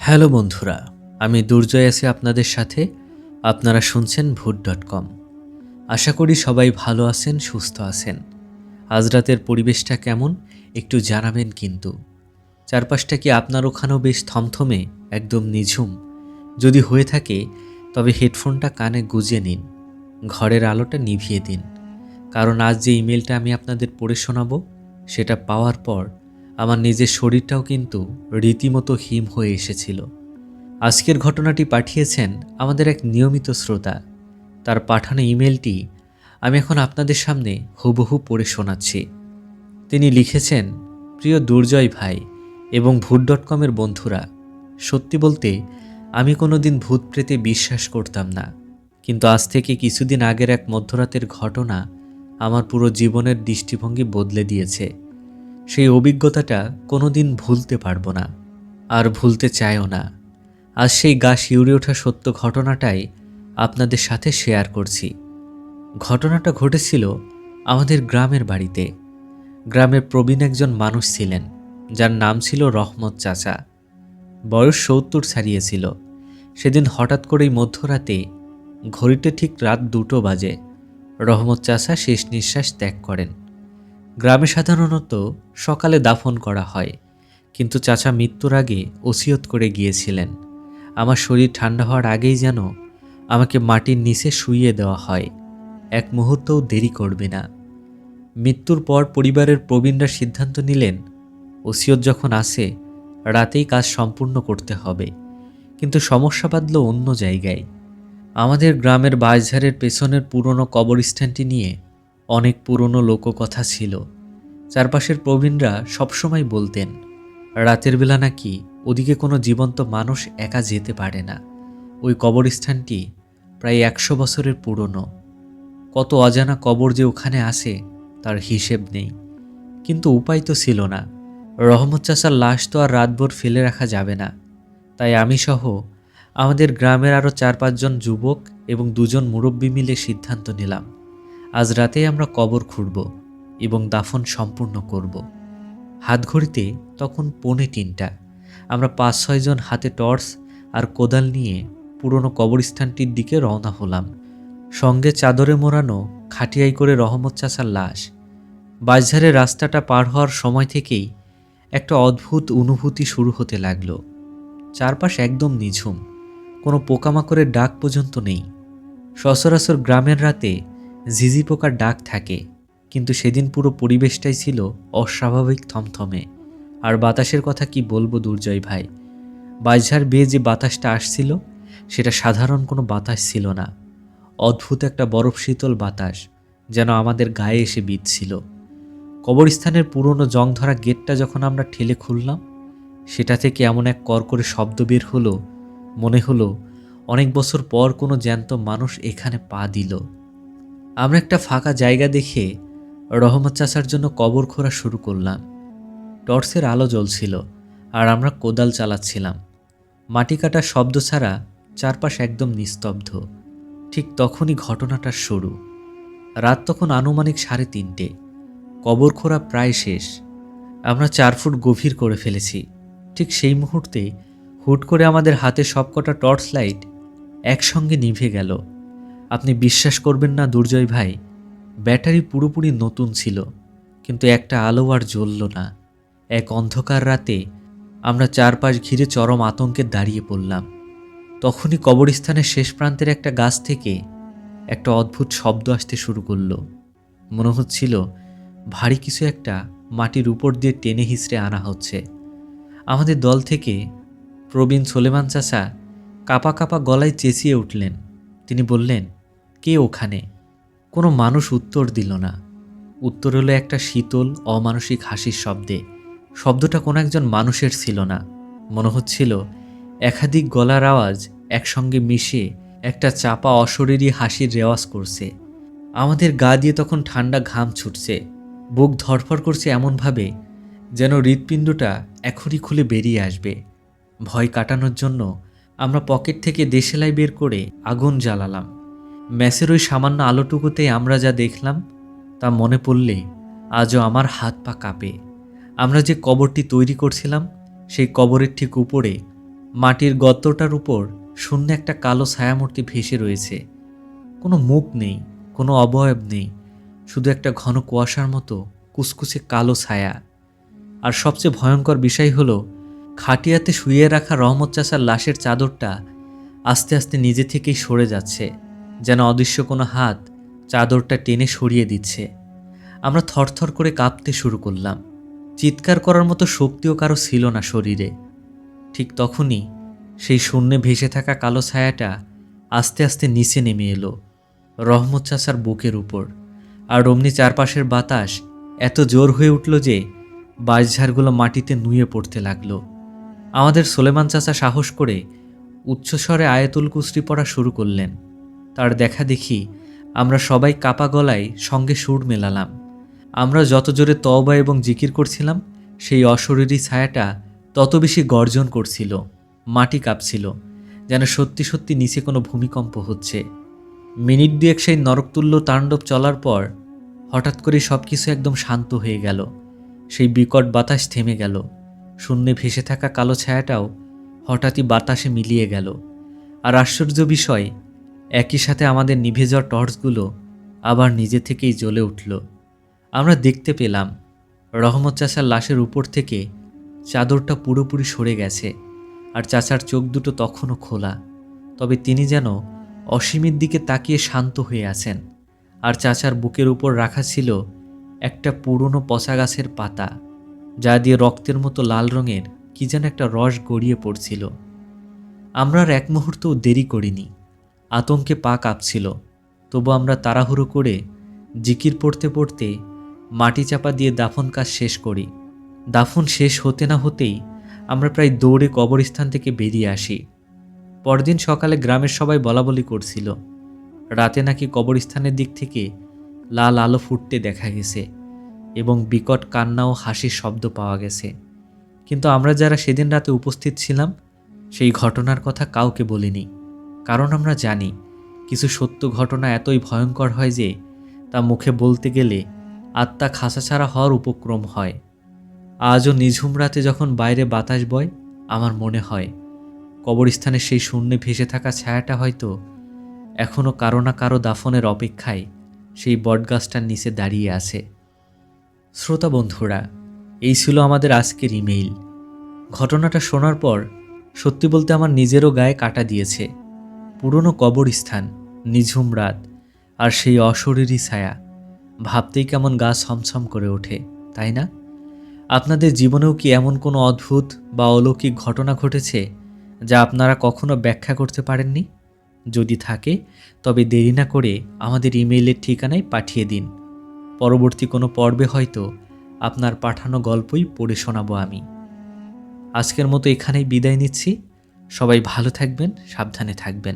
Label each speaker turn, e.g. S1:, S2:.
S1: Hello বন্ধুরা, আমি দুর্জয় আছি আপনাদের সাথে। আপনারা শুনছেন ভূত.com। আশা করি সবাই ভালো আছেন, সুস্থ আছেন। আজ রাতের পরিবেশটা কেমন একটু জানাবেন কিন্তু। চারপাশটা কি আপনার ওখানেও বেশ থমথমে, একদম নিঝুম? যদি হয়ে থাকে তবে হেডফোনটা কানে গুঁজে নিন, ঘরের আলোটা নিভিয়ে দিন। কারণ আজ যে ইমেলটা আমি আপনাদের পড়ে শোনাবো সেটা পাওয়ার পর আমার নিজের শরীরটাও কিন্তু রীতিমতো হিম হয়ে এসেছিল। আজকের ঘটনাটি পাঠিয়েছেন আমাদের এক নিয়মিত শ্রোতা। তার পাঠানো ইমেলটি আমি এখন আপনাদের সামনে হুবহু পড়ে শোনাচ্ছি। তিনি লিখেছেন, প্রিয় দুর্জয় ভাই এবং ভূত.com-এর বন্ধুরা, সত্যি বলতে আমি কোনোদিন ভূত প্রেতে বিশ্বাস করতাম না, কিন্তু আজ থেকে কিছুদিন আগের এক মধ্যরাতের ঘটনা আমার পুরো জীবনের দৃষ্টিভঙ্গি বদলে দিয়েছে। সেই অভিজ্ঞতাটা কোনোদিন ভুলতে পারবো না, আর ভুলতে চাইও না। আজ সেই গা শিউরে ওঠা সত্য ঘটনাটাই আপনাদের সাথে শেয়ার করছি। ঘটনাটা ঘটেছিল আমাদের গ্রামের বাড়িতে। গ্রামের প্রবীণ একজন মানুষ ছিলেন, যার নাম ছিল রহমত চাচা। বয়স ৭০ ছাড়িয়েছিল। সেদিন হঠাৎ করেই মধ্যরাতে, ঘড়িতে ঠিক রাত ২টো বাজে, রহমত চাচা শেষ নিঃশ্বাস ত্যাগ করেন। গ্রামে সাধারণত সকালে দাফন করা হয়, কিন্তু চাচা মৃত্যুর আগে ওসিয়ত করে গিয়েছিলেন, আমার শরীর ঠান্ডা হওয়ার আগেই যেন আমাকে মাটির নিচে শুইয়ে দেওয়া হয়, এক মুহূর্তও দেরি করবে না। মৃত্যুর পর পরিবারের প্রবীণরা সিদ্ধান্ত নিলেন, ওসিয়ত যখন আসে রাতেই কাজ সম্পূর্ণ করতে হবে। কিন্তু সমস্যা বাঁধল অন্য জায়গায়। আমাদের গ্রামের বাঁশঝাড়ের পেছনের পুরনো কবরস্থানটি নিয়ে অনেক পুরনো লোককথা ছিল। চারপাশের প্রবীণরা সবসময় বলতেন, রাতের বেলা নাকি ওদিকে কোনো জীবন্ত মানুষ একা যেতে পারে না। ওই কবরস্থানটি প্রায় ১০০ বছরের পুরনো। কত অজানা কবর যে ওখানে আসে তার হিসেব নেই। কিন্তু উপায় তো ছিল না। রহমত চাচার লাশ তো আর রাতভর ফেলে রাখা যাবে না। তাই আমি সহ আমাদের গ্রামের আরও ৪-৫ জন যুবক এবং ২জন মুরব্বি মিলে সিদ্ধান্ত নিলাম, আজ রাতেই আমরা কবর খুঁড়ব এবং দাফন সম্পূর্ণ করব। হাতঘড়িতে তখন ২:৩০। আমরা ৫-৬ জন হাতে টর্চ আর কোদাল নিয়ে পুরনো কবরস্থানটির দিকে রওনা হলাম। সঙ্গে চাদরে মোড়ানো খাটিয়াই করে রহমত চাচার লাশ। বাঁশঝাড়ের রাস্তাটা পার হওয়ার সময় থেকেই একটা অদ্ভুত অনুভূতি শুরু হতে লাগলো। চারপাশ একদম নিঝুম, কোনো পোকামাকড়ের ডাক পর্যন্ত নেই। সচরাচর গ্রামের রাতে ঝিঝি পোকার ডাক থাকে, কিন্তু সেদিন পুরো পরিবেশটাই ছিল অস্বাভাবিক থমথমে। আর বাতাসের কথা কি বলবো দুর্জয় ভাই, বাঁশঝাড় বেয়ে যে বাতাসটা আসছিল সেটা সাধারণ কোনো বাতাস ছিল না। অদ্ভুত একটা বরফ শীতল বাতাস যেন আমাদের গায়ে এসে বিঁধছিল। কবরস্থানের পুরনো জংধরা গেটটা যখন আমরা ঠেলে খুললাম, সেটা থেকে এমন এক কড়কড়ে শব্দ বের হলো, মনে হলো অনেক বছর পর কোনো জ্যান্ত মানুষ এখানে পা দিল। আমরা একটা ফাঁকা জায়গা দেখে রহমত চাচার জন্য কবর খোঁড়া শুরু করলাম। টর্চের আলো জ্বলছিল আর আমরা কোদাল চালাচ্ছিলাম। মাটি কাটার শব্দ ছাড়া চারপাশ একদম নিস্তব্ধ। ঠিক তখনই ঘটনাটার শুরু। রাত তখন আনুমানিক ৩:৩০। কবর খোঁড়া প্রায় শেষ। আমরা ৪ ফুট গভীর করে ফেলেছি। ঠিক সেই মুহূর্তে হুট করে আমাদের হাতে সবকটা টর্চ লাইট একসঙ্গে নিভে গেল। আপনি বিশ্বাস করবেন না দুর্জয় ভাই, ব্যাটারি পুরোপুরি নতুন ছিল, কিন্তু একটা আলো আর জ্বলল না। এক অন্ধকার রাতে আমরা চারপাশ ঘিরে চরম আতঙ্কে দাঁড়িয়ে পড়লাম। তখনই কবরস্থানের শেষ প্রান্তের একটা গাছ থেকে একটা অদ্ভুত শব্দ আসতে শুরু করলো। মনে হচ্ছিল ভারী কিছু একটা মাটির উপর দিয়ে টেনে হিঁচড়ে আনা হচ্ছে। আমাদের দল থেকে প্রবীণ সোলেমান চাচা কাঁপা কাঁপা গলায় চেঁচিয়ে উঠলেন। তিনি বললেন, কে ওখানে? কোনো মানুষ উত্তর দিল না। উত্তর হলো একটা শীতল অমানসিক হাসির শব্দে। শব্দটা কোনো একজন মানুষের ছিল না, মনে হচ্ছিল একাধিক গলার আওয়াজ একসঙ্গে মিশে একটা চাপা অশরীরী হাসির রেওয়াজ করছে। আমাদের গা দিয়ে তখন ঠান্ডা ঘাম ছুটছে, বুক ধড়ফড় করছে এমনভাবে যেন হৃৎপিণ্ডটা এখনই খুলে বেরিয়ে আসবে। ভয় কাটানোর জন্য আমরা পকেট থেকে দেশলাই বের করে আগুন জ্বালালাম। ম্যাচের ওই সামান্য আলোটুকুতেই আমরা যা দেখলাম তা মনে পড়লে আজও আমার হাত পা কাঁপে। আমরা যে কবরটি তৈরি করছিলাম সেই কবরের ঠিক উপরে মাটির গর্তটার উপর শূন্য একটা কালো ছায়ামূর্তি ভেসে রয়েছে। কোনো মুখ নেই, কোনো অবয়ব নেই, শুধু একটা ঘন কুয়াশার মতো কুচকুচে কালো ছায়া। আর সবচেয়ে ভয়ঙ্কর বিষয় হলো, খাটিয়াতে শুয়ে রাখা রহমত চাচার লাশের চাদরটা আস্তে আস্তে নিজে থেকেই সরে যাচ্ছে, যেন অদৃশ্য কোনো হাত চাদরটা টেনে সরিয়ে দিচ্ছে। আমরা থরথর করে কাঁপতে শুরু করলাম। চিৎকার করার মতো শক্তিও কারো ছিল না শরীরে। ঠিক তখনই সেই শূন্যে ভেসে থাকা কালো ছায়াটা আস্তে আস্তে নিচে নেমে এলো রহমত চাচার বুকের উপর। আর অমনি চারপাশের বাতাস এত জোর হয়ে উঠল যে বাঁশঝাড়গুলো মাটিতে নুয়ে পড়তে লাগলো। আমাদের সোলেমান চাচা সাহস করে উচ্চস্বরে আয়াতুল কুরসি পড়া শুরু করলেন। তার দেখা দেখি আমরা সবাই কাপা গলায় সঙ্গে সুর মেলালাম। আমরা যত জোরে তওবা এবং জিকির করছিলাম, সেই অশরীরী ছায়াটা তত বেশি গর্জন করছিল। মাটি কাঁপছিল, যেন সত্যি সত্যি নিচে কোনো ভূমিকম্প হচ্ছে। মিনিট দুয়েক সেই নরকতুল্য তাণ্ডব চলার পর হঠাৎ করে সব কিছু একদম শান্ত হয়ে গেল। সেই বিকট বাতাস থেমে গেল। শূন্যে ভেসে থাকা কালো ছায়াটাও হঠাৎই বাতাসে মিলিয়ে গেল। আর আশ্চর্য বিষয়, একই সাথে আমাদের নিভে যাওয়া টর্চগুলো আবার নিজে থেকেই জ্বলে উঠল। আমরা দেখতে পেলাম রহমত চাচার লাশের উপর থেকে চাদরটা পুরোপুরি সরে গেছে, আর চাচার চোখ দুটো তখনও খোলা। তবে তিনি যেন অসীমের দিকে তাকিয়ে শান্ত হয়ে আছেন। আর চাচার বুকের উপর রাখা ছিল একটা পুরনো পচা গাছের পাতা, যা দিয়ে রক্তের মতো লাল রঙের কি যেন একটা রস গড়িয়ে পড়ছিল। আমরা আর এক মুহূর্তও দেরি করিনি। আতঙ্কে পা কাঁপছিল, তবু আমরা তাড়াহুড়ো করে জিকির পড়তে পড়তে মাটি চাপা দিয়ে দাফন কাজ শেষ করি। দাফন শেষ হতে না হতেই আমরা প্রায় দৌড়ে কবরস্থান থেকে বেরিয়ে আসি। পরদিন সকালে গ্রামের সবাই বলাবলি করছিল, রাতে নাকি কবরস্থানের দিক থেকে লাল আলো ফুটতে দেখা গেছে এবং বিকট কান্না ও হাসির শব্দ পাওয়া গেছে। কিন্তু আমরা যারা সেদিন রাতে উপস্থিত ছিলাম, সেই ঘটনার কথা কাউকে বলিনি। কারণ আমরা জানি, কিছু সত্য ঘটনা এতই ভয়ঙ্কর হয় যে তা মুখে বলতে গেলে আত্মা খাঁচাছাড়া হওয়ার উপক্রম হয়। আজও নিঝুম রাতে যখন বাইরে বাতাস বয়, আমার মনে হয় কবরস্থানের সেই শূন্যে ভেসে থাকা ছায়াটা হয়তো এখনও কারো না কারো দাফনের অপেক্ষায় সেই বটগাছটার নিচে দাঁড়িয়ে আছে। শ্রোতা বন্ধুরা, এই ছিল আমাদের আজকের ইমেইল। ঘটনাটা শোনার পর সত্যি বলতে আমার নিজেরও গায়ে কাটা দিয়েছে। পুরনো কবরস্থান, নিঝুম রাত আর সেই অশরীরী ছায়া, ভাবতেই কেমন গা ছমছম করে ওঠে, তাই না? আপনাদের জীবনেও কি এমন কোনো অদ্ভুত বা অলৌকিক ঘটনা ঘটেছে যা আপনারা কখনো ব্যাখ্যা করতে পারেননি? যদি থাকে, তবে দেরি না করে আমাদের ইমেইলের ঠিকানায় পাঠিয়ে দিন। পরবর্তী কোনো পর্বে হয়তো আপনার পাঠানো গল্পই পড়ে শোনাবো আমি। আজকের মতো এখানেই বিদায় নিচ্ছি। সবাই ভালো থাকবেন, সাবধানে থাকবেন।